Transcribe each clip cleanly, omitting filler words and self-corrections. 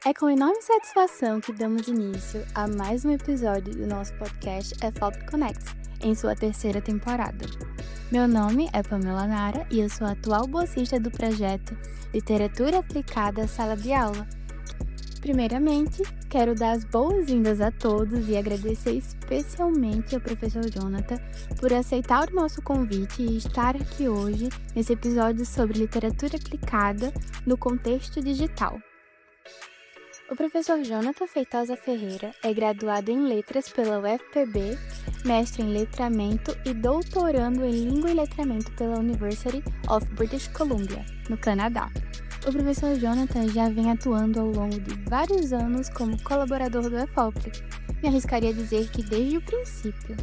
É com enorme satisfação que damos início a mais um episódio do nosso podcast EFOP Connects, em sua terceira temporada. Meu nome é Pamela Nara e eu sou a atual bolsista do projeto Literatura Aplicada à Sala de Aula. Primeiramente, quero dar as boas-vindas a todos e agradecer especialmente ao professor Jonathan por aceitar o nosso convite e estar aqui hoje nesse episódio sobre literatura aplicada no contexto digital. O professor Jonathan Feitosa Ferreira é graduado em Letras pela UFPB, mestre em Letramento e doutorando em Língua e Letramento pela University of British Columbia, no Canadá. O professor Jonathan já vem atuando ao longo de vários anos como colaborador do EFOP. Me arriscaria a dizer que desde o princípio.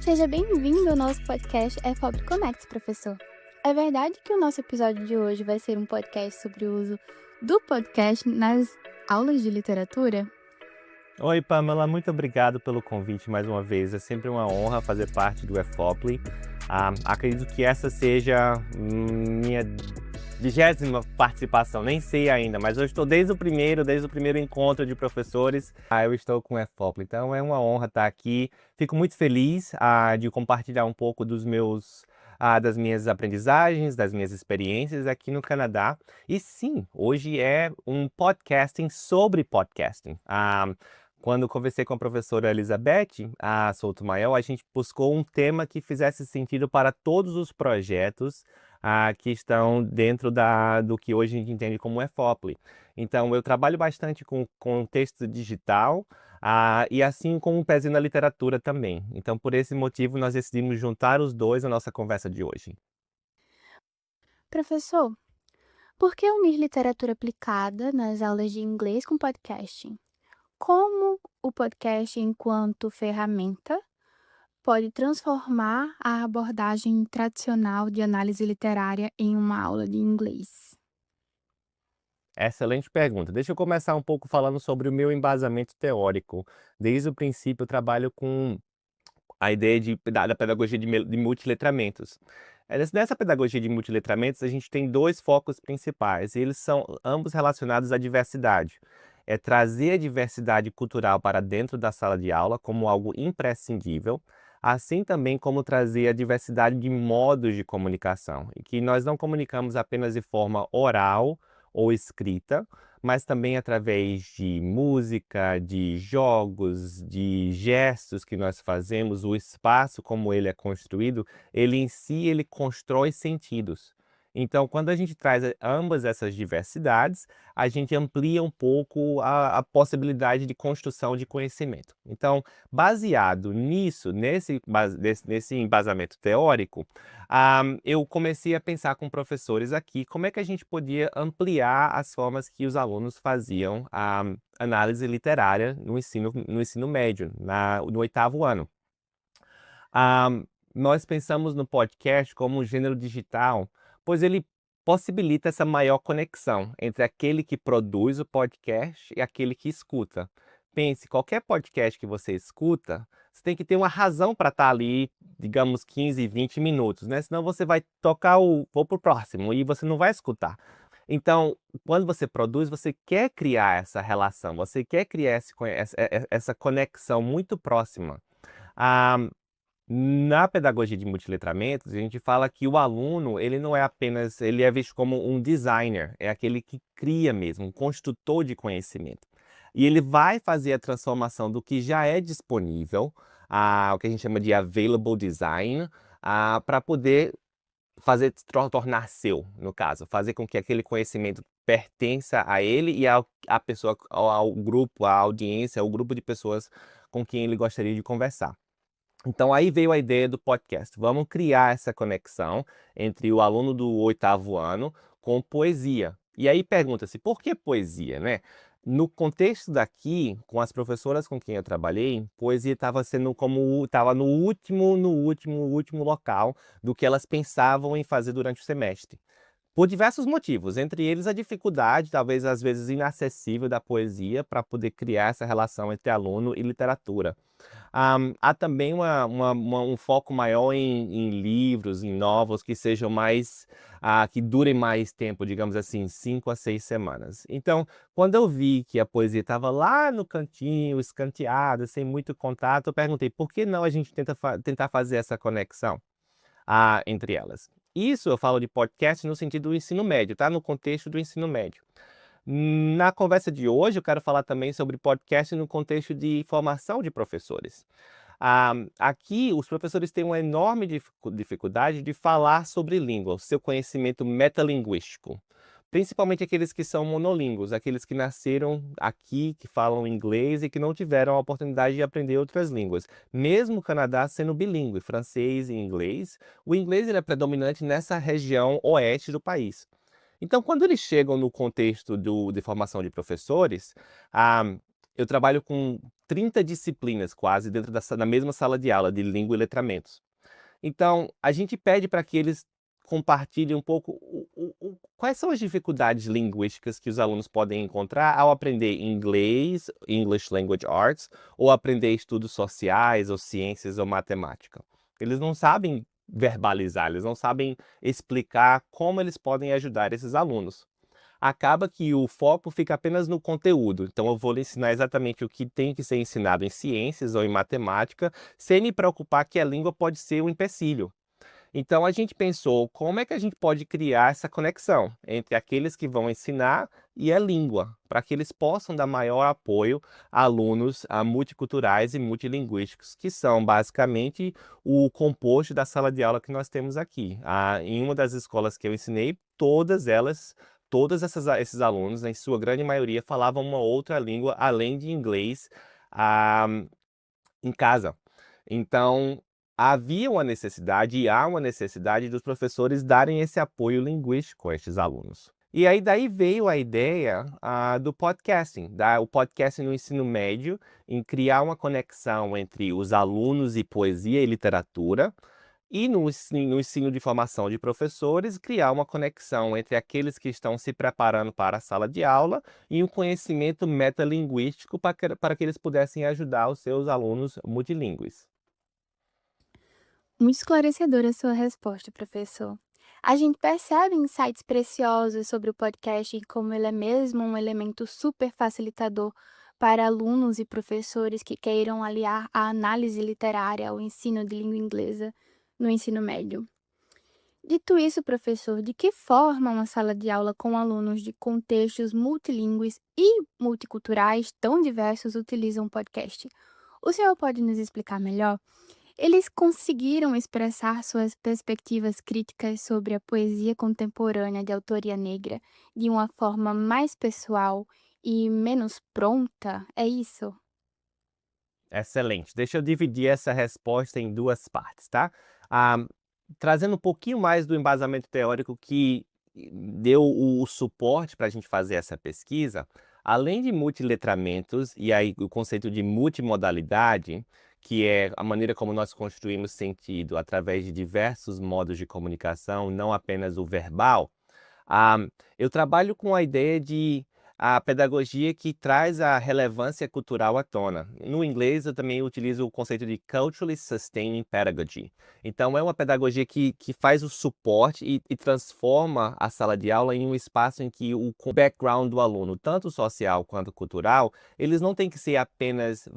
Seja bem-vindo ao nosso podcast EFOP Connects, professor. É verdade que o nosso episódio de hoje vai ser um podcast sobre o uso do podcast nas aulas de literatura? Oi, Pamela, muito obrigado pelo convite mais uma vez. É sempre uma honra fazer parte do EFOP. Acredito que essa seja minha 20ª participação, nem sei ainda, mas eu estou desde o primeiro encontro de professores, eu estou com o EFOP. Então é uma honra estar aqui. Fico muito feliz de compartilhar um pouco das minhas aprendizagens, das minhas experiências aqui no Canadá. E sim, hoje é um podcasting sobre podcasting. Quando conversei com a professora Elizabeth Souto-Maior, a gente buscou um tema que fizesse sentido para todos os projetos que estão dentro do que hoje a gente entende como EFOP. Então, eu trabalho bastante com contexto digital e assim como um pezinho na literatura também. Então, por esse motivo, nós decidimos juntar os dois na nossa conversa de hoje. Professor, por que unir literatura aplicada nas aulas de inglês com podcasting? Como o podcast, enquanto ferramenta, pode transformar a abordagem tradicional de análise literária em uma aula de inglês? Excelente pergunta. Deixa eu começar um pouco falando sobre o meu embasamento teórico. Desde o princípio, eu trabalho com a ideia da pedagogia de multiletramentos. Nessa pedagogia de multiletramentos, a gente tem dois focos principais, e eles são ambos relacionados à diversidade. É trazer a diversidade cultural para dentro da sala de aula como algo imprescindível, assim também como trazer a diversidade de modos de comunicação, e que nós não comunicamos apenas de forma oral ou escrita, mas também através de música, de jogos, de gestos que nós fazemos, o espaço como ele é construído, ele em si, ele constrói sentidos. Então, quando a gente traz ambas essas diversidades, a gente amplia um pouco a possibilidade de construção de conhecimento. Então, baseado nesse embasamento teórico, eu comecei a pensar com professores aqui como é que a gente podia ampliar as formas que os alunos faziam a análise literária no ensino médio, no 8º ano. Nós pensamos no podcast como um gênero digital, pois ele possibilita essa maior conexão entre aquele que produz o podcast e aquele que escuta. Pense, qualquer podcast que você escuta, você tem que ter uma razão para estar ali, digamos, 15, 20 minutos, né? Senão você vai tocar vou pro próximo e você não vai escutar. Então, quando você produz, você quer criar essa relação, você quer criar essa conexão muito próxima. Ah, Na pedagogia de multiletramentos, a gente fala que o aluno, ele não é apenas, ele é visto como um designer, é aquele que cria mesmo, um construtor de conhecimento. E ele vai fazer a transformação do que já é disponível, o que a gente chama de available design, para poder tornar seu, no caso, fazer com que aquele conhecimento pertença a ele e à pessoa, ao grupo, à audiência, ao grupo de pessoas com quem ele gostaria de conversar. Então aí veio a ideia do podcast. Vamos criar essa conexão entre o aluno do 8º ano com poesia. E aí pergunta-se, por que poesia, né? No contexto daqui, com as professoras com quem eu trabalhei, poesia estava no último local do que elas pensavam em fazer durante o semestre. Por diversos motivos, entre eles a dificuldade, talvez às vezes inacessível da poesia para poder criar essa relação entre aluno e literatura. Há também um foco maior em livros, em novos que sejam mais, que durem mais tempo, digamos assim, 5 a 6 semanas. Então, quando eu vi que a poesia estava lá no cantinho, escanteada, sem muito contato, eu perguntei: "Por que não a gente tentar fazer essa conexão, entre elas?". Isso eu falo de podcast no sentido do ensino médio, tá, no contexto do ensino médio. Na conversa de hoje, eu quero falar também sobre podcast no contexto de formação de professores. Aqui, os professores têm uma enorme dificuldade de falar sobre língua, o seu conhecimento metalinguístico. Principalmente aqueles que são monolíngues, aqueles que nasceram aqui, que falam inglês e que não tiveram a oportunidade de aprender outras línguas. Mesmo o Canadá sendo bilíngue, francês e inglês, o inglês ele é predominante nessa região oeste do país. Então, quando eles chegam no contexto de formação de professores, ah, eu trabalho com 30 disciplinas quase dentro da mesma sala de aula de língua e letramentos. Então, a gente pede para que eles compartilhem um pouco quais são as dificuldades linguísticas que os alunos podem encontrar ao aprender inglês, English Language Arts, ou aprender estudos sociais, ou ciências, ou matemática. Eles não sabem verbalizar, eles não sabem explicar como eles podem ajudar esses alunos. Acaba que o foco fica apenas no conteúdo. Então eu vou lhe ensinar exatamente o que tem que ser ensinado em ciências ou em matemática, sem me preocupar que a língua pode ser um empecilho. Então a gente pensou, como é que a gente pode criar essa conexão entre aqueles que vão ensinar e a língua, para que eles possam dar maior apoio a alunos multiculturais e multilinguísticos, que são basicamente o composto da sala de aula que nós temos aqui. Em uma das escolas que eu ensinei, esses alunos, em sua grande maioria, falavam uma outra língua além de inglês, ah, em casa. Então, havia uma necessidade e há uma necessidade dos professores darem esse apoio linguístico a estes alunos. E aí daí veio a ideia, do podcasting, o podcasting no ensino médio, em criar uma conexão entre os alunos e poesia e literatura, e no ensino de formação de professores, criar uma conexão entre aqueles que estão se preparando para a sala de aula e um conhecimento metalinguístico para que eles pudessem ajudar os seus alunos multilingües. Muito esclarecedora a sua resposta, professor. A gente percebe insights preciosos sobre o podcast e como ele é mesmo um elemento super facilitador para alunos e professores que queiram aliar a análise literária ao ensino de língua inglesa no ensino médio. Dito isso, professor, de que forma uma sala de aula com alunos de contextos multilingües e multiculturais tão diversos utiliza um podcast? O senhor pode nos explicar melhor? Eles conseguiram expressar suas perspectivas críticas sobre a poesia contemporânea de autoria negra de uma forma mais pessoal e menos pronta? É isso? Excelente. Deixa eu dividir essa resposta em duas partes, tá? Ah, Trazendo um pouquinho mais do embasamento teórico que deu o suporte para a gente fazer essa pesquisa, além de multiletramentos, e aí o conceito de multimodalidade, que é a maneira como nós construímos sentido através de diversos modos de comunicação, não apenas o verbal. Ah, eu trabalho com a ideia de a pedagogia que traz a relevância cultural à tona. No inglês, eu também utilizo o conceito de Culturally Sustaining Pedagogy. Então, é uma pedagogia que faz o suporte e transforma a sala de aula em um espaço em que o background do aluno, tanto social quanto cultural, eles não têm que ser apenas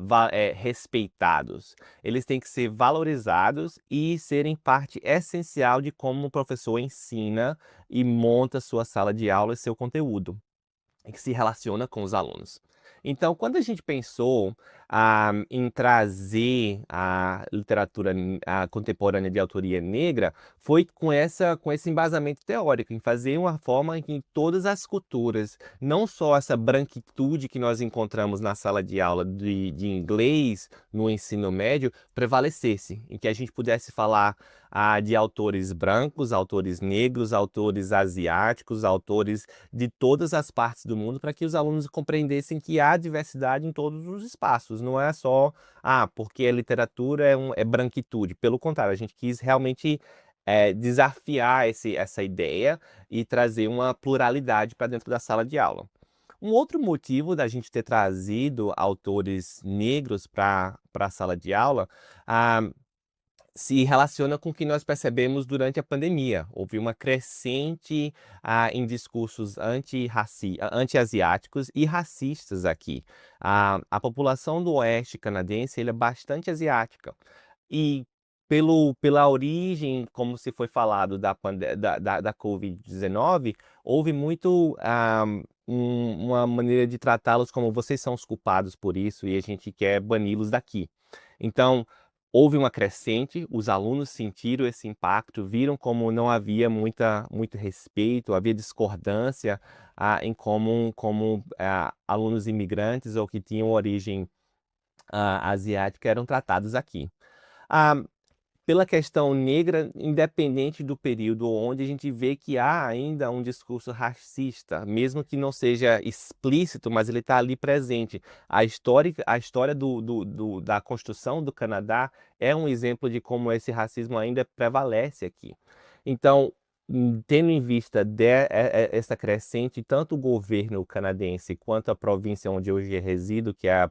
respeitados. Eles têm que ser valorizados e serem parte essencial de como o professor ensina e monta sua sala de aula e seu conteúdo, e que se relaciona com os alunos. Então, quando a gente pensou, em trazer a literatura contemporânea de autoria negra, foi com esse embasamento teórico, em fazer uma forma em que todas as culturas, não só essa branquitude que nós encontramos na sala de aula de inglês, no ensino médio, prevalecesse, em que a gente pudesse falar de autores brancos, autores negros, autores asiáticos, autores de todas as partes do mundo, para que os alunos compreendessem que há diversidade em todos os espaços. Não é só, porque a literatura é branquitude. Pelo contrário, a gente quis realmente desafiar essa ideia e trazer uma pluralidade para dentro da sala de aula. Um outro motivo da gente ter trazido autores negros para a sala de aula se relaciona com o que nós percebemos durante a pandemia. Houve uma crescente em discursos anti-asiáticos e racistas aqui. A população do oeste canadense é bastante asiática. E pela origem, como se foi falado, da Covid-19, houve muito uma maneira de tratá-los como vocês são os culpados por isso e a gente quer bani-los daqui. Então, houve uma crescente, os alunos sentiram esse impacto, viram como não havia muito respeito, havia discordância em como alunos imigrantes ou que tinham origem asiática eram tratados aqui. Pela questão negra, independente do período onde a gente vê que há ainda um discurso racista, mesmo que não seja explícito, mas ele está ali presente. A história da construção do Canadá é um exemplo de como esse racismo ainda prevalece aqui. Então, tendo em vista essa crescente, tanto o governo canadense quanto a província onde hoje resido, que é a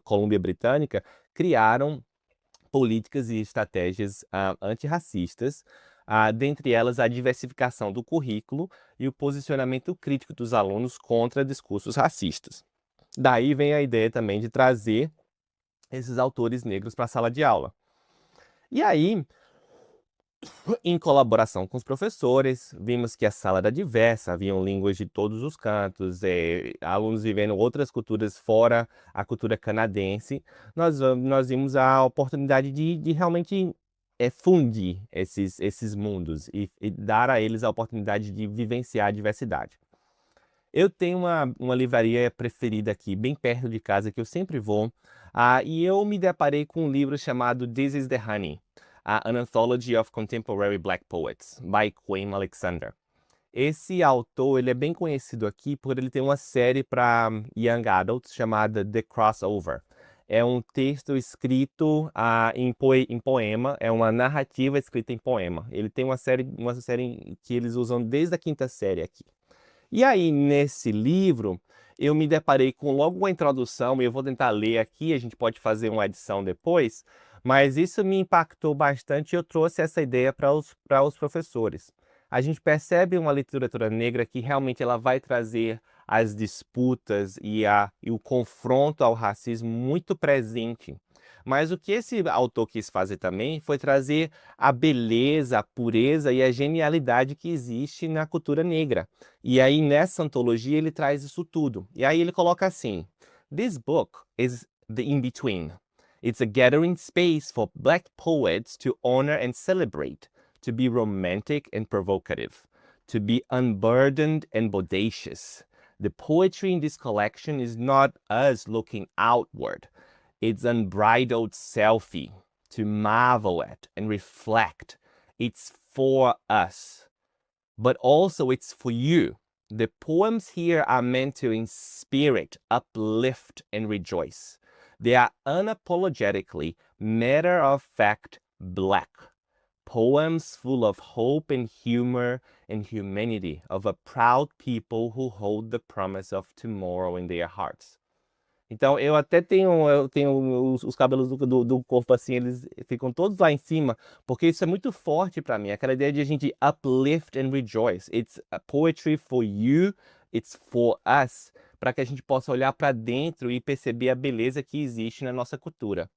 Colômbia Britânica, criaram políticas e estratégias antirracistas, dentre elas a diversificação do currículo e o posicionamento crítico dos alunos contra discursos racistas. Daí vem a ideia também de trazer esses autores negros para a sala de aula. E aí, em colaboração com os professores, vimos que a sala era diversa, haviam línguas de todos os cantos, alunos vivendo outras culturas fora a cultura canadense. Nós vimos a oportunidade de realmente fundir esses mundos e dar a eles a oportunidade de vivenciar a diversidade. Eu tenho uma livraria preferida aqui, bem perto de casa, que eu sempre vou, e eu me deparei com um livro chamado This is the Honey, An Anthology of Contemporary Black Poets, by Quaim Alexander. Esse autor ele é bem conhecido aqui por ele ter uma série para young adults chamada The Crossover. É um texto escrito em poema, é uma narrativa escrita em poema. Ele tem uma série que eles usam desde a quinta série aqui. E aí, nesse livro, eu me deparei com logo uma introdução, e eu vou tentar ler aqui, a gente pode fazer uma edição depois, mas isso me impactou bastante e eu trouxe essa ideia para os professores. A gente percebe uma literatura negra que realmente ela vai trazer as disputas e o confronto ao racismo muito presente. Mas o que esse autor quis fazer também foi trazer a beleza, a pureza e a genialidade que existe na cultura negra. E aí nessa antologia ele traz isso tudo. E aí ele coloca assim: This book is the in-between. It's a gathering space for Black poets to honor and celebrate, to be romantic and provocative, to be unburdened and bodacious. The poetry in this collection is not us looking outward. It's unbridled selfie, to marvel at and reflect. It's for us, but also it's for you. The poems here are meant to inspire, uplift, and rejoice. They are unapologetically matter-of-fact Black. Poems full of hope and humor and humanity of a proud people who hold the promise of tomorrow in their hearts. Então, eu tenho os cabelos do corpo assim, eles ficam todos lá em cima, porque isso é muito forte para mim, aquela ideia de a gente uplift and rejoice. It's a poetry for you, it's for us, para que a gente possa olhar para dentro e perceber a beleza que existe na nossa cultura.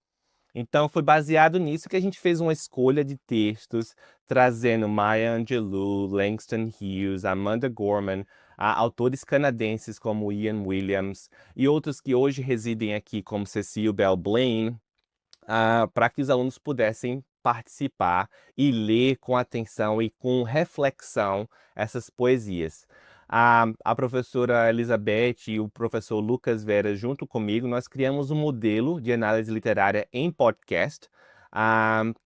Então, foi baseado nisso que a gente fez uma escolha de textos, trazendo Maya Angelou, Langston Hughes, Amanda Gorman, autores canadenses como Ian Williams e outros que hoje residem aqui, como Cecile Bell Blaine, para que os alunos pudessem participar e ler com atenção e com reflexão essas poesias. A professora Elizabeth e o professor Lucas Vera, junto comigo, nós criamos um modelo de análise literária em podcast,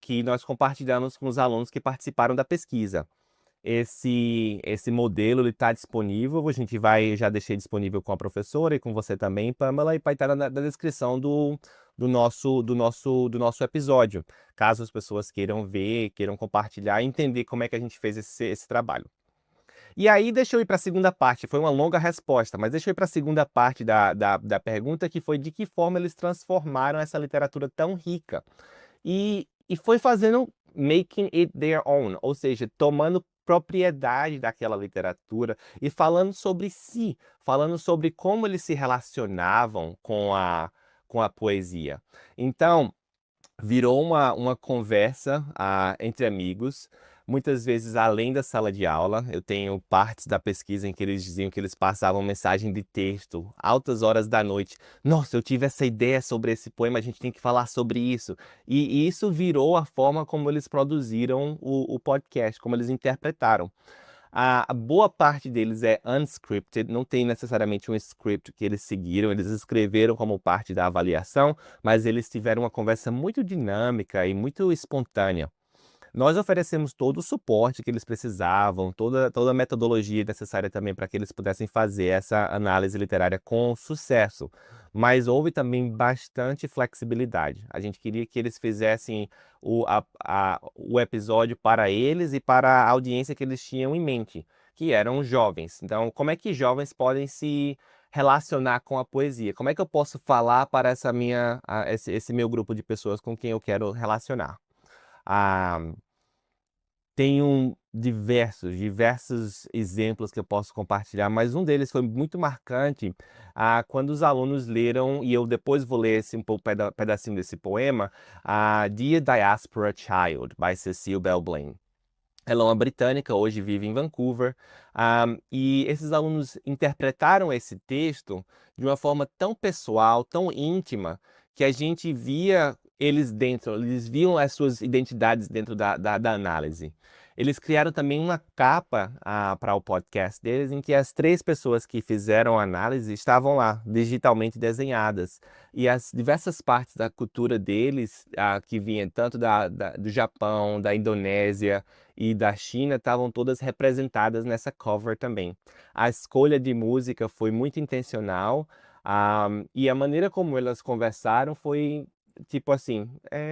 que nós compartilhamos com os alunos que participaram da pesquisa. esse modelo ele está disponível, a gente vai, já deixei disponível com a professora e com você também, Pamela, e vai estar na descrição do nosso episódio, caso as pessoas queiram ver, queiram compartilhar e entender como é que a gente fez esse trabalho. E aí, deixa eu ir para a segunda parte. Foi uma longa resposta, mas deixa eu ir para a segunda parte da pergunta, que foi de que forma eles transformaram essa literatura tão rica. E foi fazendo, making it their own, ou seja, tomando propriedade daquela literatura e falando sobre si, falando sobre como eles se relacionavam com a poesia. Então, virou uma conversa entre amigos, muitas vezes além da sala de aula. Eu tenho partes da pesquisa em que eles diziam que eles passavam mensagem de texto, altas horas da noite. Nossa, eu tive essa ideia sobre esse poema, a gente tem que falar sobre isso. E isso virou a forma como eles produziram o podcast, como eles interpretaram. A boa parte deles é unscripted, não tem necessariamente um script que eles seguiram, eles escreveram como parte da avaliação, mas eles tiveram uma conversa muito dinâmica e muito espontânea. Nós oferecemos todo o suporte que eles precisavam, toda a metodologia necessária também para que eles pudessem fazer essa análise literária com sucesso. Mas houve também bastante flexibilidade. A gente queria que eles fizessem o episódio para eles e para a audiência que eles tinham em mente, que eram jovens. Então, como é que jovens podem se relacionar com a poesia? Como é que eu posso falar para esse meu grupo de pessoas com quem eu quero relacionar? Ah, Tenho diversos exemplos que eu posso compartilhar, mas um deles foi muito marcante, quando os alunos leram, e eu depois vou ler pedacinho desse poema, Dear Diaspora Child, by Cecile Bell Blaine. Ela é uma britânica, hoje vive em Vancouver, e esses alunos interpretaram esse texto de uma forma tão pessoal, tão íntima, que a gente via eles viam as suas identidades dentro da análise. Eles criaram também uma capa para o podcast deles, em que as 3 pessoas que fizeram a análise estavam lá, digitalmente desenhadas. E as diversas partes da cultura deles, que vinha tanto do Japão, da Indonésia e da China, estavam todas representadas nessa cover também. A escolha de música foi muito intencional, e a maneira como elas conversaram foi tipo assim,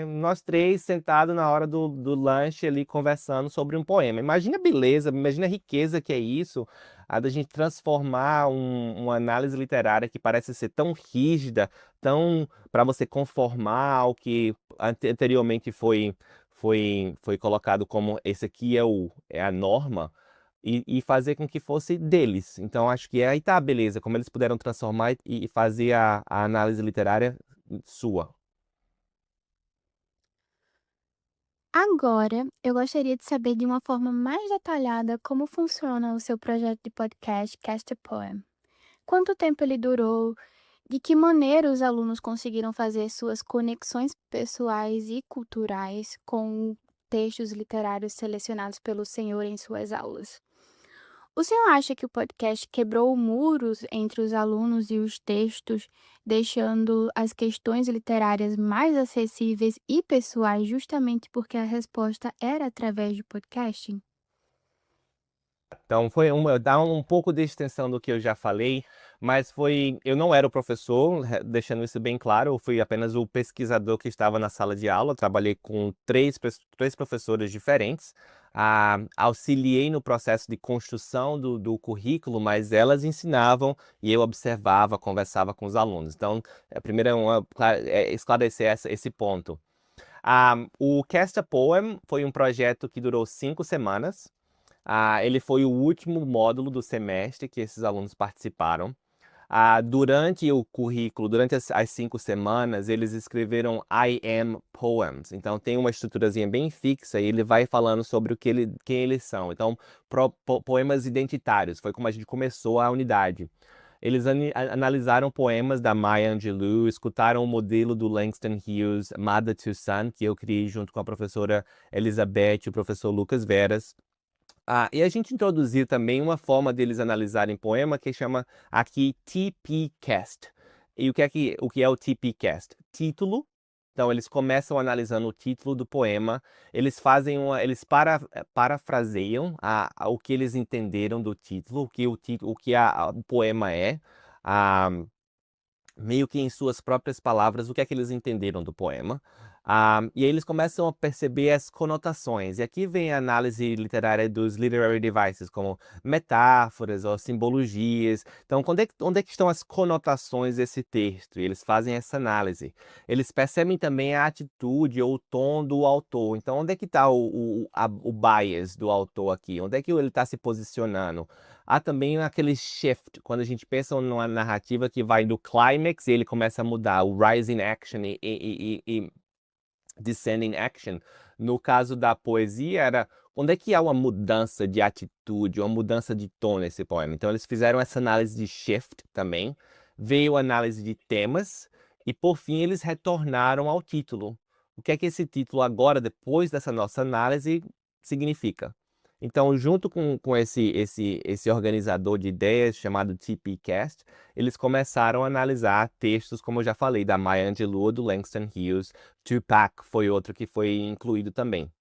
nós 3 sentados na hora do lanche ali conversando sobre um poema. Imagina a beleza, imagina a riqueza que é isso, a da gente transformar uma análise literária que parece ser tão rígida, tão para você conformar ao que anteriormente foi colocado como esse aqui é a norma, e fazer com que fosse deles. Então acho que aí tá a beleza, como eles puderam transformar e fazer a análise literária sua. Agora, eu gostaria de saber de uma forma mais detalhada como funciona o seu projeto de podcast Cast a Poem. Quanto tempo ele durou? De que maneira os alunos conseguiram fazer suas conexões pessoais e culturais com textos literários selecionados pelo senhor em suas aulas? O senhor acha que o podcast quebrou muros entre os alunos e os textos, deixando as questões literárias mais acessíveis e pessoais justamente porque a resposta era através de podcasting? Então dá um pouco de extensão do que eu já falei, mas eu não era o professor, deixando isso bem claro, eu fui apenas o pesquisador que estava na sala de aula, trabalhei com três professores diferentes, auxiliei no processo de construção do currículo, mas elas ensinavam e eu observava, conversava com os alunos. Então, primeiro esclarecer esse ponto. O Cast a Poem foi um projeto que durou 5 semanas. Ele foi o último módulo do semestre que esses alunos participaram. Durante o currículo, durante as 5 semanas, eles escreveram I am poems. Então tem uma estruturazinha bem fixa e ele vai falando sobre quem eles são. Então, poemas identitários, foi como a gente começou a unidade. Eles analisaram poemas da Maya Angelou, escutaram o modelo do Langston Hughes, Mother to Son, que eu criei junto com a professora Elizabeth e o professor Lucas Veras. E a gente introduziu também uma forma deles analisarem poema que chama aqui TPCast. E o que é o TPCast? Título, Então eles começam analisando o título do poema, eles parafraseiam o que eles entenderam do título, o que o poema é, ah, meio que em suas próprias palavras, o que é que eles entenderam do poema. E aí eles começam a perceber as conotações. E aqui vem a análise literária dos literary devices, como metáforas ou simbologias. Então, onde é que estão as conotações desse texto? E eles fazem essa análise. Eles percebem também a atitude ou o tom do autor. Então, onde é que está o bias do autor aqui? Onde é que ele está se posicionando? Há também aquele shift, quando a gente pensa numa narrativa que vai do climax e ele começa a mudar, o rising action e descending action. No caso da poesia, era onde é que há uma mudança de atitude, uma mudança de tom nesse poema. Então eles fizeram essa análise de shift também, veio a análise de temas, e por fim eles retornaram ao título. O que é que esse título agora, depois dessa nossa análise, significa? Então, junto com esse organizador de ideias chamado TPcast, eles começaram a analisar textos, como eu já falei, da Maya Angelou, do Langston Hughes. Tupac foi outro que foi incluído também.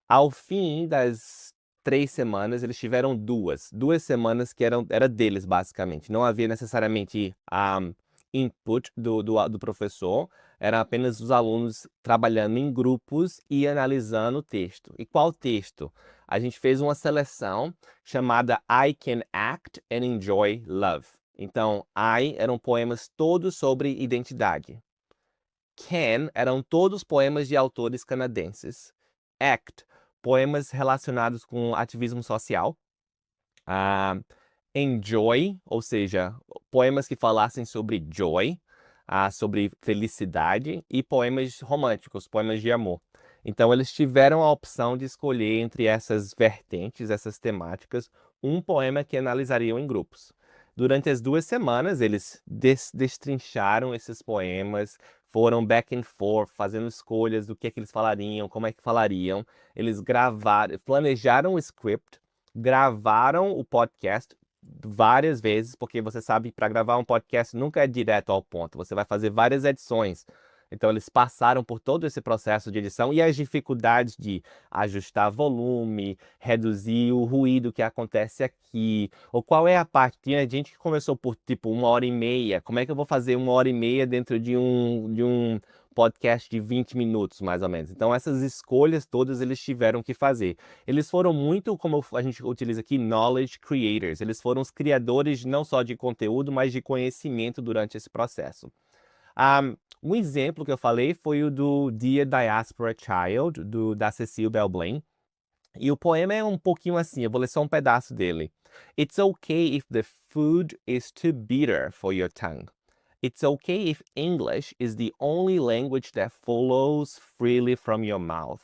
Ao fim das 3 semanas, eles tiveram duas semanas que era deles, basicamente. Não havia necessariamente input do professor, era apenas os alunos trabalhando em grupos e analisando o texto. E qual texto? A gente fez uma seleção chamada I Can Act and Enjoy Love. Então, I eram poemas todos sobre identidade. Can eram todos poemas de autores canadenses. Act, poemas relacionados com ativismo social. Enjoy, ou seja, poemas que falassem sobre joy, sobre felicidade, e poemas românticos, poemas de amor. Então eles tiveram a opção de escolher entre essas vertentes, essas temáticas, um poema que analisariam em grupos. Durante as 2 semanas, eles destrincharam esses poemas, foram back and forth, fazendo escolhas do que é que eles falariam, como é que falariam. Eles planejaram o script, gravaram o podcast várias vezes, porque você sabe, para gravar um podcast nunca é direto ao ponto, você vai fazer várias edições. Então eles passaram por todo esse processo de edição e as dificuldades de ajustar volume, reduzir o ruído que acontece aqui, ou qual é a parte. Tinha gente que começou por tipo 1h30, como é que eu vou fazer 1h30 dentro de um podcast de 20 minutos, mais ou menos. Então essas escolhas todas eles tiveram que fazer. Eles foram muito, como a gente utiliza aqui, knowledge creators. Eles foram os criadores não só de conteúdo, mas de conhecimento durante esse processo. Um exemplo que eu falei foi o do Dear Diaspora Child, da Cecile Belblain. E o poema é um pouquinho assim, eu vou ler só um pedaço dele. It's okay if the food is too bitter for your tongue. It's okay if English is the only language that flows freely from your mouth.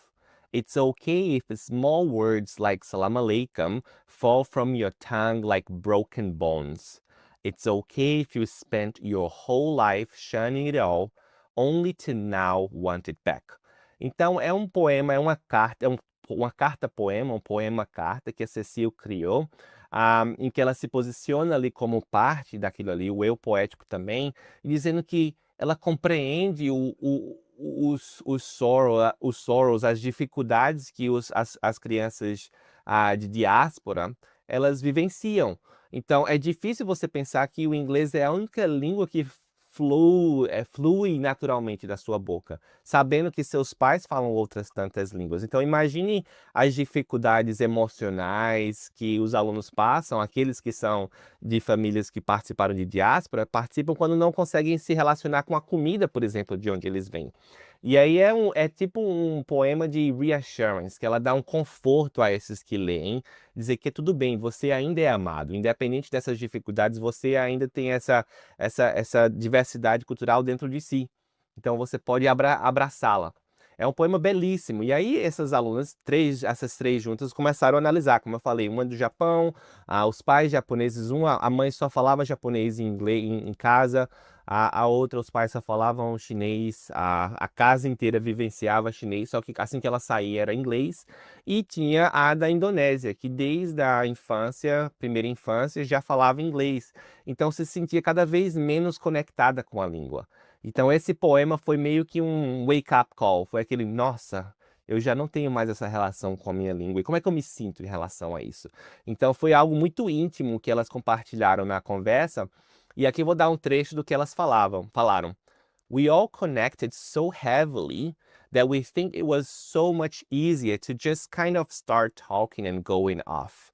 It's okay if small words like salam alaikum fall from your tongue like broken bones. It's okay if you spent your whole life shunning it all, only to now want it back. Então é um poema, é uma carta, uma carta-poema, um poema-carta que a Cecile criou, em que ela se posiciona ali como parte daquilo ali, o eu poético também, dizendo que ela compreende os sorrows, as dificuldades que as crianças de diáspora, elas vivenciam. Então, é difícil você pensar que o inglês é a única língua que flui naturalmente da sua boca, sabendo que seus pais falam outras tantas línguas. Então, imagine as dificuldades emocionais que os alunos passam, aqueles que são de famílias que participaram de diáspora, participam quando não conseguem se relacionar com a comida, por exemplo, de onde eles vêm. E aí é tipo um poema de reassurance, que ela dá um conforto a esses que leem, dizer que tudo bem, você ainda é amado, independente dessas dificuldades, você ainda tem essa diversidade cultural dentro de si. Então você pode abraçá-la. É um poema belíssimo. E aí essas alunas, essas três juntas, começaram a analisar, como eu falei, uma do Japão, os pais japoneses, a mãe só falava japonês e inglês em casa, a outra, os pais só falavam chinês, a casa inteira vivenciava chinês, só que assim que ela saía era inglês. E tinha a da Indonésia, que desde a infância, primeira infância, já falava inglês. Então se sentia cada vez menos conectada com a língua. Então esse poema foi meio que um wake-up call, foi aquele, nossa, eu já não tenho mais essa relação com a minha língua, e como é que eu me sinto em relação a isso? Então foi algo muito íntimo que elas compartilharam na conversa, e aqui eu vou dar um trecho do que elas falaram. We all connected so heavily that we think it was so much easier to just kind of start talking and going off.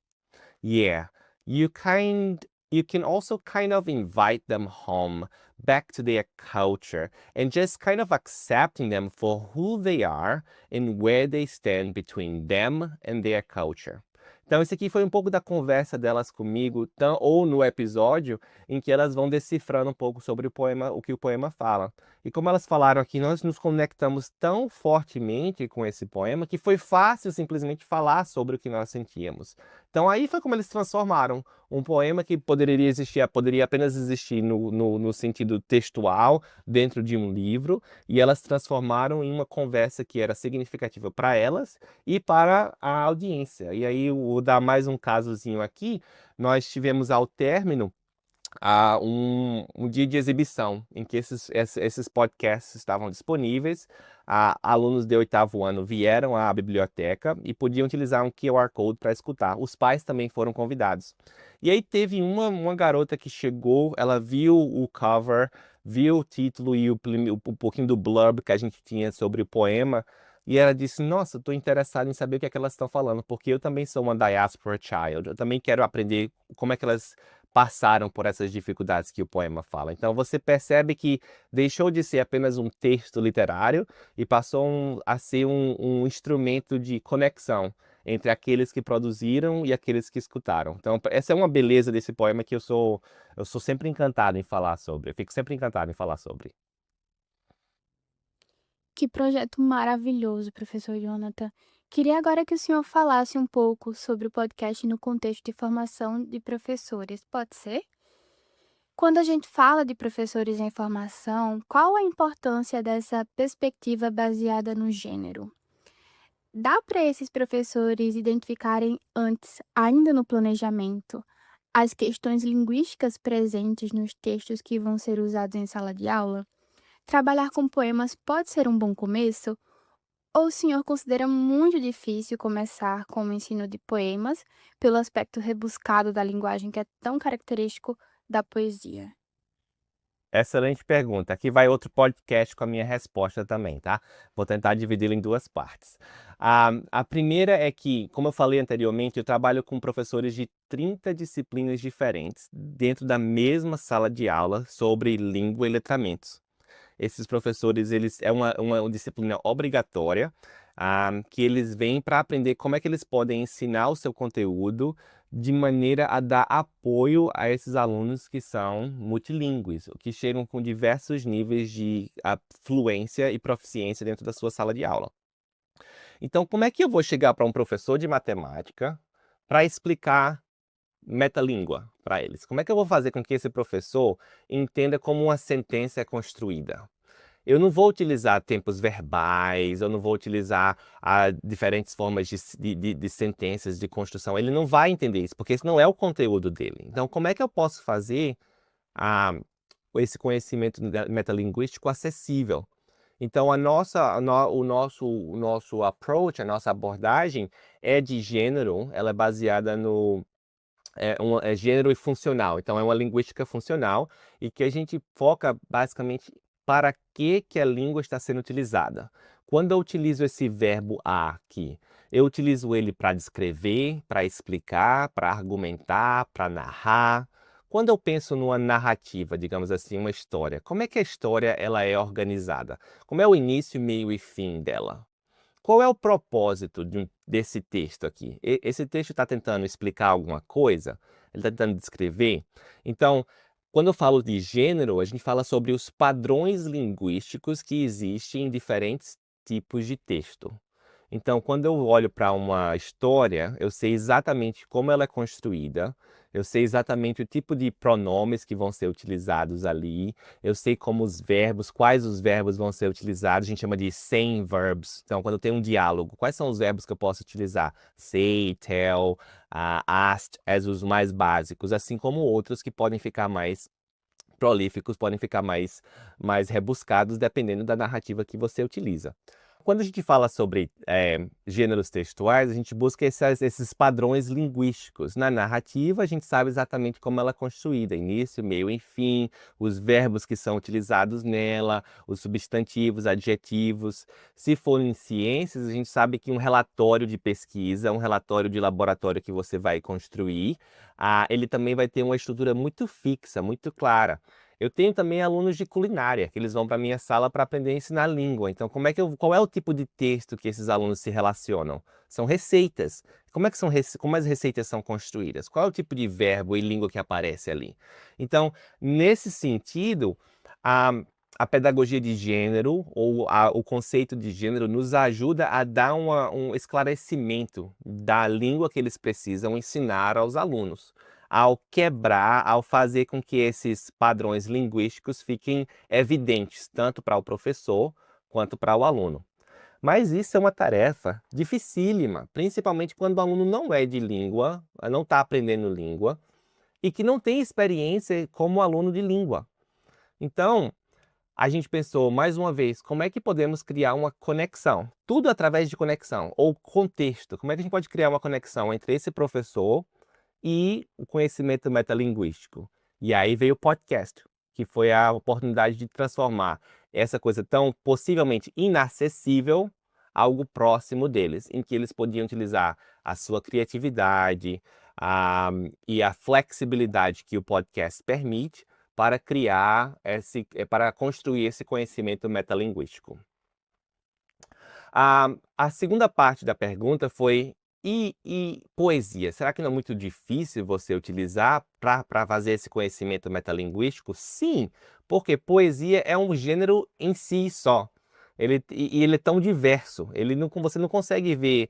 Yeah, you kind you can also kind of invite them home back to their culture and just kind of accepting them for who they are and where they stand between them and their culture. Então, esse aqui foi um pouco da conversa delas comigo, ou no episódio, em que elas vão decifrando um pouco sobre o poema, o que o poema fala. E como elas falaram aqui, nós nos conectamos tão fortemente com esse poema que foi fácil simplesmente falar sobre o que nós sentíamos. Então aí foi como eles transformaram um poema que poderia apenas existir no sentido textual, dentro de um livro, e elas transformaram em uma conversa que era significativa para elas e para a audiência. E aí, vou dar mais um casozinho aqui, nós tivemos ao término um dia de exibição em que esses podcasts estavam disponíveis. Alunos de 8º ano vieram à biblioteca e podiam utilizar um QR Code para escutar. Os pais também foram convidados. E aí teve uma garota que chegou, ela viu o cover, viu o título e um pouquinho do blurb que a gente tinha sobre o poema, e ela disse, nossa, estou interessada em saber o que é que elas estão falando, porque eu também sou uma diaspora child, eu também quero aprender como é que elas passaram por essas dificuldades que o poema fala. Então você percebe que deixou de ser apenas um texto literário e passou a ser um instrumento de conexão entre aqueles que produziram e aqueles que escutaram. Então essa é uma beleza desse poema que eu sou sempre encantado em falar sobre. Eu fico sempre encantado em falar sobre. Que projeto maravilhoso, professor Jonathan. Queria agora que o senhor falasse um pouco sobre o podcast no contexto de formação de professores, pode ser? Quando a gente fala de professores em formação, qual a importância dessa perspectiva baseada no gênero? Dá para esses professores identificarem antes, ainda no planejamento, as questões linguísticas presentes nos textos que vão ser usados em sala de aula? Trabalhar com poemas pode ser um bom começo? Ou o senhor considera muito difícil começar com o ensino de poemas, pelo aspecto rebuscado da linguagem que é tão característico da poesia? Excelente pergunta. Aqui vai outro podcast com a minha resposta também, tá? Vou tentar dividi-lo em duas partes. A primeira é que, como eu falei anteriormente, eu trabalho com professores de 30 disciplinas diferentes dentro da mesma sala de aula sobre língua e letramentos. Esses professores, eles é uma disciplina obrigatória, que eles vêm para aprender como é que eles podem ensinar o seu conteúdo de maneira a dar apoio a esses alunos que são multilingües, que chegam com diversos níveis de fluência e proficiência dentro da sua sala de aula. Então, como é que eu vou chegar para um professor de matemática para explicar metalíngua para eles? Como é que eu vou fazer com que esse professor entenda como uma sentença é construída? Eu não vou utilizar tempos verbais, eu não vou utilizar diferentes formas de sentenças, de construção. Ele não vai entender isso, porque esse não é o conteúdo dele. Então, como é que eu posso fazer ah, esse conhecimento metalinguístico acessível? Então, o nosso approach, a nossa abordagem é de gênero, ela é baseada no gênero e funcional. Então, é uma linguística funcional e que a gente foca basicamente para que a língua está sendo utilizada. Quando eu utilizo esse verbo aqui, eu utilizo ele para descrever, para explicar, para argumentar, para narrar. Quando eu penso numa narrativa, digamos assim, uma história, como é que a história ela é organizada? Como é o início, meio e fim dela? Qual é o propósito desse texto aqui? Esse texto está tentando explicar alguma coisa? Ele está tentando descrever? Então, quando eu falo de gênero, a gente fala sobre os padrões linguísticos que existem em diferentes tipos de texto. Então, quando eu olho para uma história, eu sei exatamente como ela é construída, eu sei exatamente o tipo de pronomes que vão ser utilizados ali, eu sei como quais os verbos vão ser utilizados, a gente chama de saying verbs. Então, quando eu tenho um diálogo, quais são os verbos que eu posso utilizar? Say, tell, asked, as os mais básicos, assim como outros que podem ficar mais prolíficos podem ficar mais rebuscados dependendo da narrativa que você utiliza. Quando a gente fala sobre gêneros textuais, a gente busca esses padrões linguísticos. Na narrativa, a gente sabe exatamente como ela é construída, início, meio e fim, os verbos que são utilizados nela, os substantivos, adjetivos. Se for em ciências, a gente sabe que um relatório de pesquisa, um relatório de laboratório que você vai construir, ele também vai ter uma estrutura muito fixa, muito clara. Eu tenho também alunos de culinária, que eles vão para minha sala para aprender a ensinar língua. Então, qual é o tipo de texto que esses alunos se relacionam? São receitas. Como as receitas são construídas? Qual é o tipo de verbo e língua que aparece ali? Então, nesse sentido, a, a pedagogia de gênero ou o conceito de gênero nos ajuda a dar um esclarecimento da língua que eles precisam ensinar aos alunos, ao fazer com que esses padrões linguísticos fiquem evidentes, tanto para o professor quanto para o aluno. Mas isso é uma tarefa dificílima, principalmente quando o aluno não é de língua, não está aprendendo língua, e que não tem experiência como aluno de língua. Então, a gente pensou, mais uma vez, como é que podemos criar uma conexão? Tudo através de conexão, ou contexto. Como é que a gente pode criar uma conexão entre esse professor e o conhecimento metalinguístico? E aí veio o podcast, que foi a oportunidade de transformar essa coisa tão possivelmente inacessível algo próximo deles, em que eles podiam utilizar a sua criatividade e a flexibilidade que o podcast permite para para construir esse conhecimento metalinguístico. A segunda parte da pergunta foi: e poesia? Será que não é muito difícil você utilizar para fazer esse conhecimento metalinguístico? Sim, porque poesia é um gênero em si só. Ele é tão diverso, você não consegue ver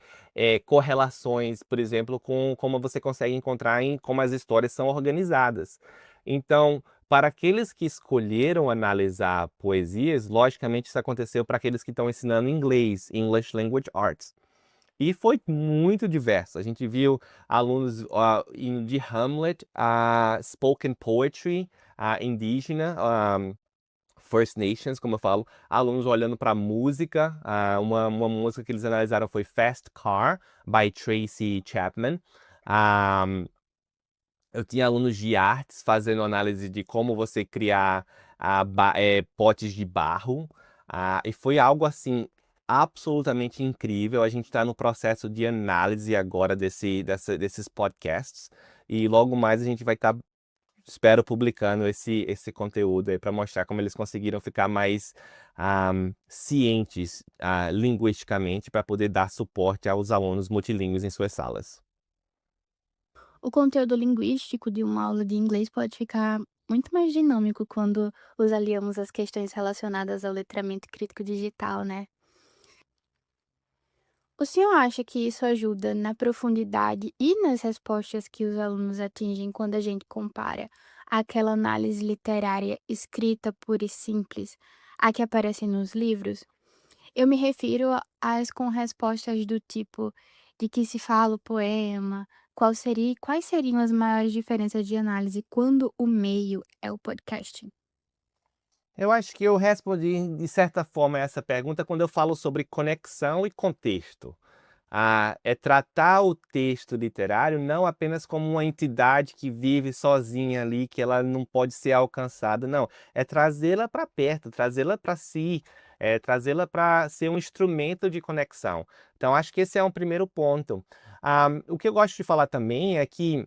correlações, por exemplo, com como você consegue encontrar em como as histórias são organizadas. Então, para aqueles que escolheram analisar poesias, logicamente isso aconteceu para aqueles que estão ensinando inglês, English Language Arts. E foi muito diverso. A gente viu alunos de Hamlet, spoken poetry, indígena, First Nations, como eu falo, alunos olhando para música. Uma música que eles analisaram foi Fast Car, by Tracy Chapman. Eu tinha alunos de artes fazendo análise de como você criar potes de barro. E foi algo assim absolutamente incrível. A gente está no processo de análise agora desses podcasts. E logo mais a gente vai estar, espero, publicando esse conteúdo aí para mostrar como eles conseguiram ficar mais cientes linguisticamente para poder dar suporte aos alunos multilingües em suas salas. O conteúdo linguístico de uma aula de inglês pode ficar muito mais dinâmico quando os aliamos às questões relacionadas ao letramento crítico digital, né? O senhor acha que isso ajuda na profundidade e nas respostas que os alunos atingem quando a gente compara aquela análise literária escrita pura e simples à que aparece nos livros? Eu me refiro às com respostas do tipo de que se fala o poema, quais seriam as maiores diferenças de análise quando o meio é o podcast? Eu acho que eu respondi, de certa forma, essa pergunta quando eu falo sobre conexão e contexto. É tratar o texto literário não apenas como uma entidade que vive sozinha ali, que ela não pode ser alcançada, não. É trazê-la para perto, trazê-la para si, trazê-la para ser um instrumento de conexão. Então, acho que esse é um primeiro ponto. O que eu gosto de falar também é que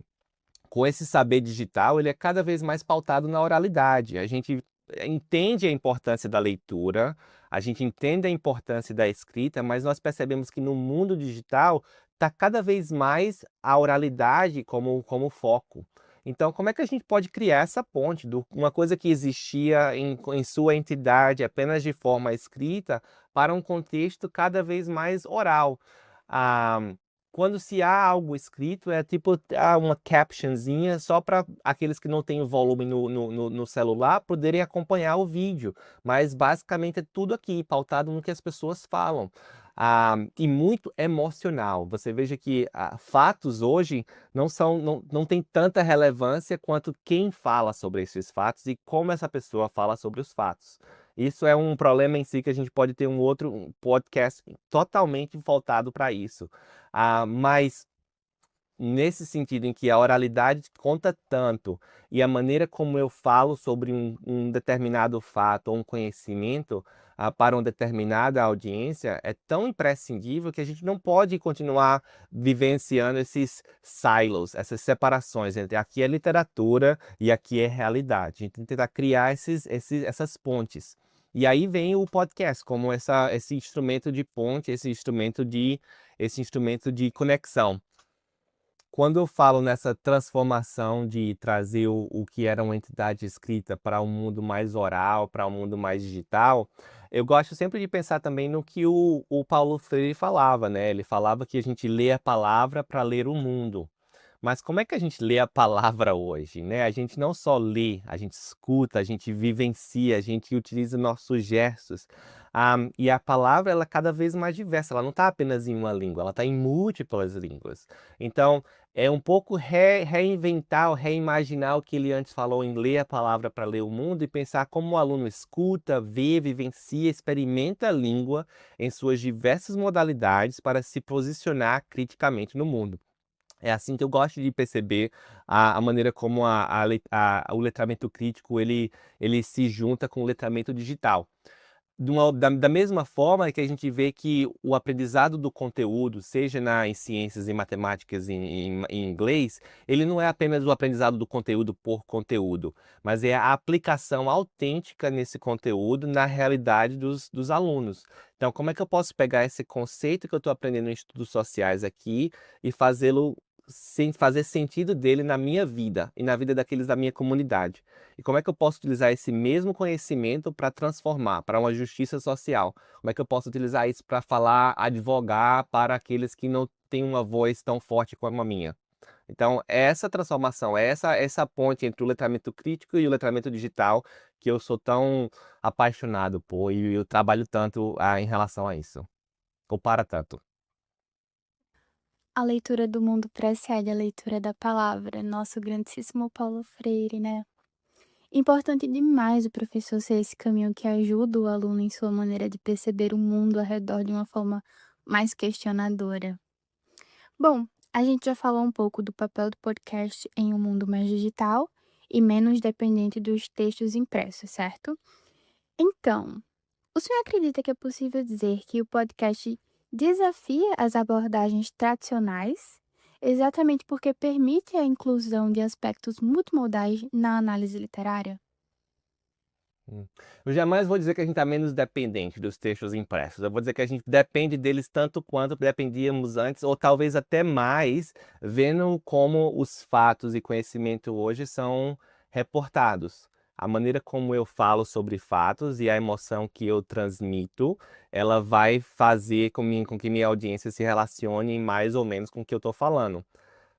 com esse saber digital, ele é cada vez mais pautado na oralidade. A gente entende a importância da leitura, a gente entende a importância da escrita, mas nós percebemos que no mundo digital está cada vez mais a oralidade como foco. Então, como é que a gente pode criar essa ponte de uma coisa que existia em sua entidade apenas de forma escrita para um contexto cada vez mais oral? Ah, Quando se há algo escrito, é tipo uma captionzinha só para aqueles que não têm o volume no celular poderem acompanhar o vídeo, mas basicamente é tudo aqui pautado no que as pessoas falam. e muito emocional. Você veja que fatos hoje não tem tanta relevância quanto quem fala sobre esses fatos e como essa pessoa fala sobre os fatos. Isso é um problema em si que a gente pode ter um podcast totalmente voltado para isso. Mas nesse sentido em que a oralidade conta tanto, e a maneira como eu falo sobre um determinado fato ou um conhecimento, para uma determinada audiência, é tão imprescindível que a gente não pode continuar vivenciando esses silos, essas separações entre aqui é literatura e aqui é realidade. A gente tem que tentar criar essas pontes. E aí vem o podcast como esse instrumento de ponte, esse instrumento de conexão. Quando eu falo nessa transformação de trazer o que era uma entidade escrita para um mundo mais oral, para um mundo mais digital, eu gosto sempre de pensar também no que o Paulo Freire falava, né? Ele falava que a gente lê a palavra para ler o mundo. Mas como é que a gente lê a palavra hoje, né? A gente não só lê, a gente escuta, a gente vivencia, a gente utiliza nossos gestos. E a palavra, ela é cada vez mais diversa, ela não está apenas em uma língua, ela está em múltiplas línguas. Então, é um pouco reinventar, reimaginar o que ele antes falou em ler a palavra para ler o mundo e pensar como o aluno escuta, vê, vivencia, experimenta a língua em suas diversas modalidades para se posicionar criticamente no mundo. É assim que eu gosto de perceber a maneira como o letramento crítico ele se junta com o letramento digital. Da mesma forma que a gente vê que o aprendizado do conteúdo, seja em ciências e matemáticas em inglês, ele não é apenas o aprendizado do conteúdo por conteúdo, mas é a aplicação autêntica nesse conteúdo na realidade dos alunos. Então, como é que eu posso pegar esse conceito que eu estou aprendendo em estudos sociais aqui e fazê-lo sem fazer sentido dele na minha vida e na vida daqueles da minha comunidade? E como é que eu posso utilizar esse mesmo conhecimento para transformar, para uma justiça social? Como é que eu posso utilizar isso para falar, advogar para aqueles que não têm uma voz tão forte como a minha? Então, é essa transformação, é essa ponte entre o letramento crítico e o letramento digital que eu sou tão apaixonado por e eu trabalho tanto, em relação a isso, ou para tanto. A leitura do mundo precede a leitura da palavra, nosso grandíssimo Paulo Freire, né? Importante demais o professor ser esse caminho que ajuda o aluno em sua maneira de perceber o mundo ao redor de uma forma mais questionadora. Bom, a gente já falou um pouco do papel do podcast em um mundo mais digital e menos dependente dos textos impressos, certo? Então, o senhor acredita que é possível dizer que o podcast desafia as abordagens tradicionais, exatamente porque permite a inclusão de aspectos multimodais na análise literária? Hum. Eu jamais vou dizer que a gente está menos dependente dos textos impressos, eu vou dizer que a gente depende deles tanto quanto dependíamos antes, ou talvez até mais, vendo como os fatos e conhecimento hoje são reportados. A maneira como eu falo sobre fatos e a emoção que eu transmito, ela vai fazer com que minha audiência se relacione mais ou menos com o que eu estou falando.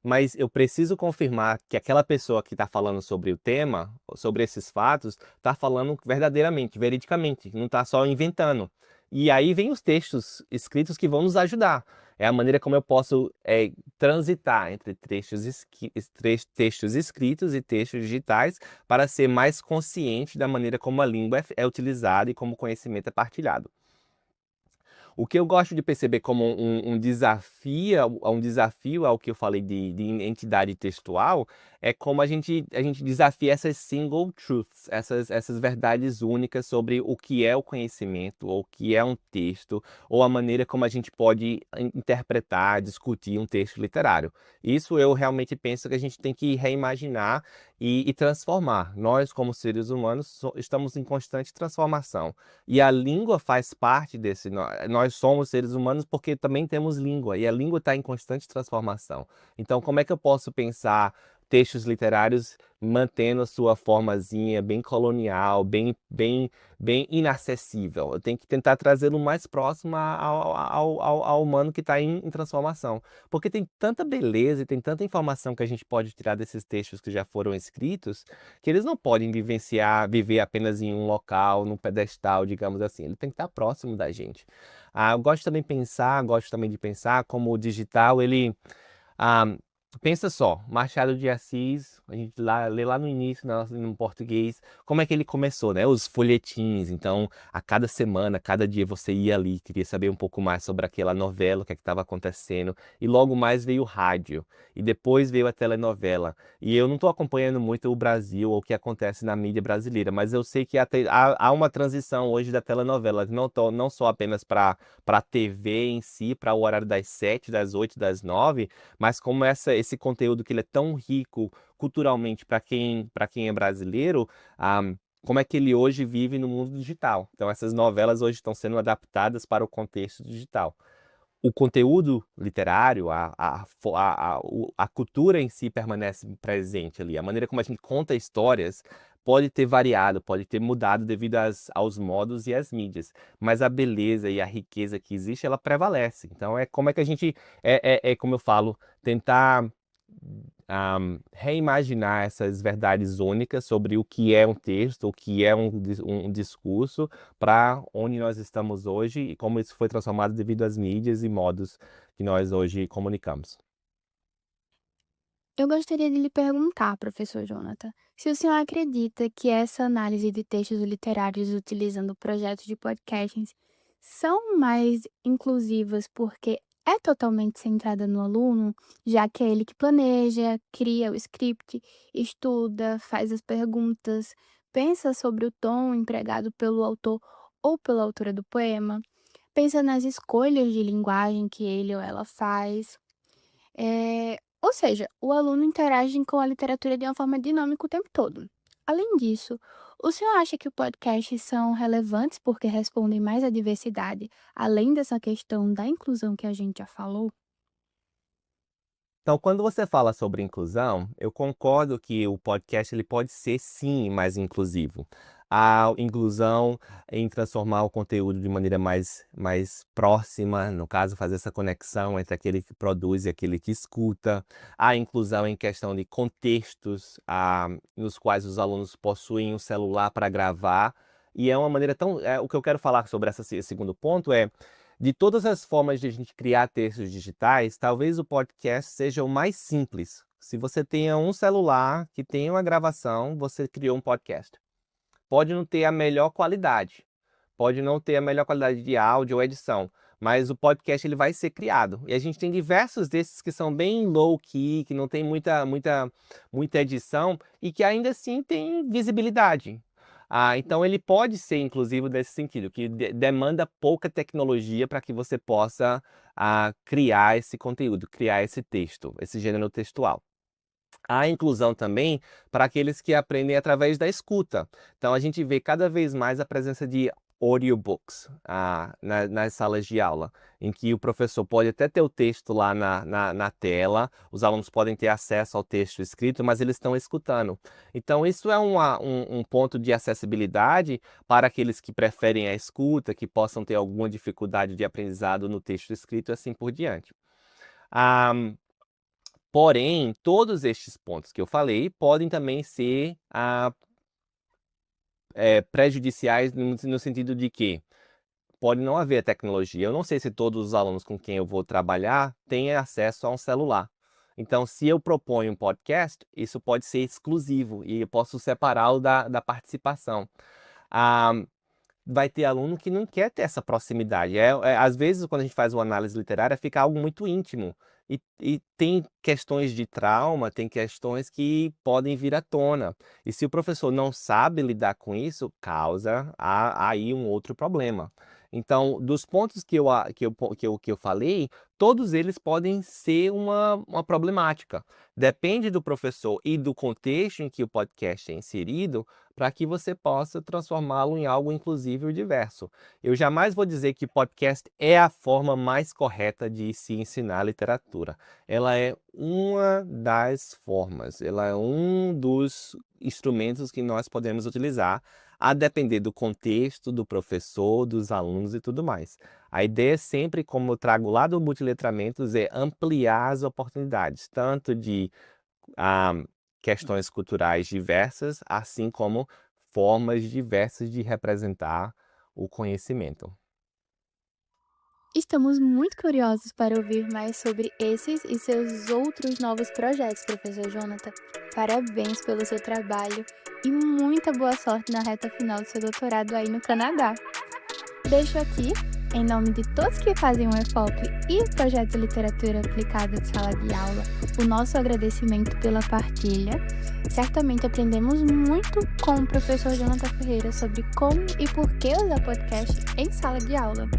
Mas eu preciso confirmar que aquela pessoa que está falando sobre o tema, sobre esses fatos, está falando verdadeiramente, veridicamente, não está só inventando. E aí vem os textos escritos que vão nos ajudar. É a maneira como eu posso transitar entre textos escritos e textos digitais para ser mais consciente da maneira como a língua é utilizada e como o conhecimento é partilhado. O que eu gosto de perceber como um desafio ao que eu falei de entidade textual, é como a gente desafia essas single truths, essas verdades únicas sobre o que é o conhecimento, ou o que é um texto, ou a maneira como a gente pode interpretar, discutir um texto literário. Isso eu realmente penso que a gente tem que reimaginar e transformar. Nós, como seres humanos, estamos em constante transformação. E a língua faz parte desse. Nós somos seres humanos porque também temos língua, e a língua está em constante transformação. Então, como é que eu posso pensar textos literários mantendo a sua formazinha bem colonial, bem inacessível. Eu tenho que tentar trazê-lo mais próximo ao humano que está em transformação. Porque tem tanta beleza e tem tanta informação que a gente pode tirar desses textos que já foram escritos, que eles não podem viver apenas em um local, num pedestal, digamos assim. Ele tem que estar próximo da gente. Eu gosto também de pensar como o digital, ele... ah, pensa só, Machado de Assis, a gente lê lá no início, no português, como é que ele começou, né? Os folhetins. Então, a cada semana, cada dia você ia ali, queria saber um pouco mais sobre aquela novela, o que é que estava acontecendo. E logo mais veio o rádio. E depois veio a telenovela. E eu não estou acompanhando muito o Brasil ou o que acontece na mídia brasileira, mas eu sei que há uma transição hoje da telenovela, não só apenas para a TV em si, para o horário das 7, das 8, das 9, mas como esse conteúdo que ele é tão rico culturalmente para quem é brasileiro, ah, como é que ele hoje vive no mundo digital. Então essas novelas hoje estão sendo adaptadas para o contexto digital. O conteúdo literário, a cultura em si permanece presente ali. A maneira como a gente conta histórias pode ter variado, pode ter mudado devido aos modos e às mídias, mas a beleza e a riqueza que existe, ela prevalece. Então é como é que a gente, como eu falo, tentar reimaginar essas verdades únicas sobre o que é um texto, o que é um discurso, para onde nós estamos hoje e como isso foi transformado devido às mídias e modos que nós hoje comunicamos. Eu gostaria de lhe perguntar, professor Jonathan, se o senhor acredita que essa análise de textos literários utilizando projetos de podcasts são mais inclusivas porque é totalmente centrada no aluno, já que é ele que planeja, cria o script, estuda, faz as perguntas, pensa sobre o tom empregado pelo autor ou pela autora do poema, pensa nas escolhas de linguagem que ele ou ela faz. Ou seja, o aluno interage com a literatura de uma forma dinâmica o tempo todo. Além disso, o senhor acha que os podcasts são relevantes porque respondem mais à diversidade, além dessa questão da inclusão que a gente já falou? Então, quando você fala sobre inclusão, eu concordo que o podcast ele pode ser sim mais inclusivo. A inclusão em transformar o conteúdo de maneira mais próxima, no caso, fazer essa conexão entre aquele que produz e aquele que escuta. A inclusão em questão de contextos, nos quais os alunos possuem um celular para gravar. E é uma maneira tão. O que eu quero falar sobre esse segundo ponto é de todas as formas de a gente criar textos digitais, talvez o podcast seja o mais simples. Se você tenha um celular que tenha uma gravação, você criou um podcast. Pode não ter a melhor qualidade, pode não ter a melhor qualidade de áudio ou edição, mas o podcast ele vai ser criado. E a gente tem diversos desses que são bem low key, que não tem muita edição e que ainda assim tem visibilidade. Então ele pode ser inclusivo nesse sentido, que demanda pouca tecnologia para que você possa criar esse conteúdo, criar esse texto, esse gênero textual. Há inclusão também para aqueles que aprendem através da escuta. Então a gente vê cada vez mais a presença de audiobooks nas salas de aula, em que o professor pode até ter o texto lá na tela, os alunos podem ter acesso ao texto escrito, mas eles estão escutando. Então isso é um ponto de acessibilidade para aqueles que preferem a escuta, que possam ter alguma dificuldade de aprendizado no texto escrito e assim por diante. Ah, Porém, todos estes pontos que eu falei podem também ser prejudiciais no sentido de que pode não haver tecnologia. Eu não sei se todos os alunos com quem eu vou trabalhar têm acesso a um celular. Então, se eu proponho um podcast, isso pode ser exclusivo e eu posso separá-lo da participação. Ah, Vai ter aluno que não quer ter essa proximidade. Às vezes, quando a gente faz uma análise literária, fica algo muito íntimo. E tem questões de trauma, tem questões que podem vir à tona. E se o professor não sabe lidar com isso, causa aí um outro problema. Então, dos pontos que eu falei, todos eles podem ser uma problemática. Depende do professor e do contexto em que o podcast é inserido, para que você possa transformá-lo em algo inclusivo e diverso. Eu jamais vou dizer que podcast é a forma mais correta de se ensinar literatura. Ela é uma das formas, ela é um dos instrumentos que nós podemos utilizar, a depender do contexto, do professor, dos alunos e tudo mais. A ideia é sempre, como eu trago lá do Multiletramentos, é ampliar as oportunidades, tanto de ah, questões culturais diversas, assim como formas diversas de representar o conhecimento. Estamos muito curiosos para ouvir mais sobre esses e seus outros novos projetos, professor Jonathan. Parabéns pelo seu trabalho e muita boa sorte na reta final do seu doutorado aí no Canadá. Deixo aqui, em nome de todos que fazem o EFOP e o Projeto de Literatura Aplicada de Sala de Aula, o nosso agradecimento pela partilha. Certamente aprendemos muito com o professor Jonathan Ferreira sobre como e por que usar podcast em sala de aula.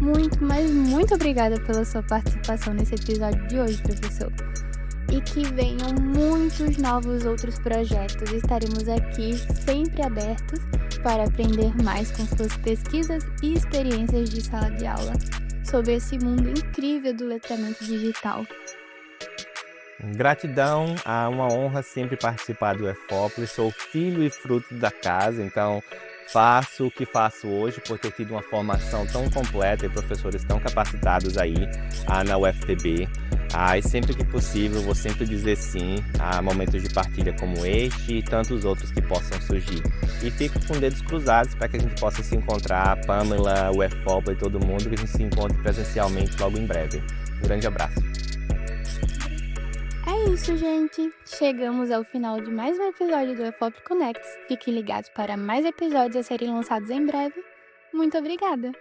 Muito, mas muito obrigada pela sua participação nesse episódio de hoje, professor. E que venham muitos novos outros projetos. Estaremos aqui sempre abertos para aprender mais com suas pesquisas e experiências de sala de aula sobre esse mundo incrível do letramento digital. Gratidão, é uma honra sempre participar do EFOP. Sou filho e fruto da casa, então faço o que faço hoje por ter tido uma formação tão completa e professores tão capacitados aí na UFPB. E sempre que possível, vou sempre dizer sim a momentos de partilha como este e tantos outros que possam surgir. E fico com dedos cruzados para que a gente possa se encontrar, Pamela, o EFOP e todo mundo, que a gente se encontre presencialmente logo em breve. Um grande abraço. É isso, gente! Chegamos ao final de mais um episódio do EFOP Connects. Fiquem ligados para mais episódios a serem lançados em breve. Muito obrigada!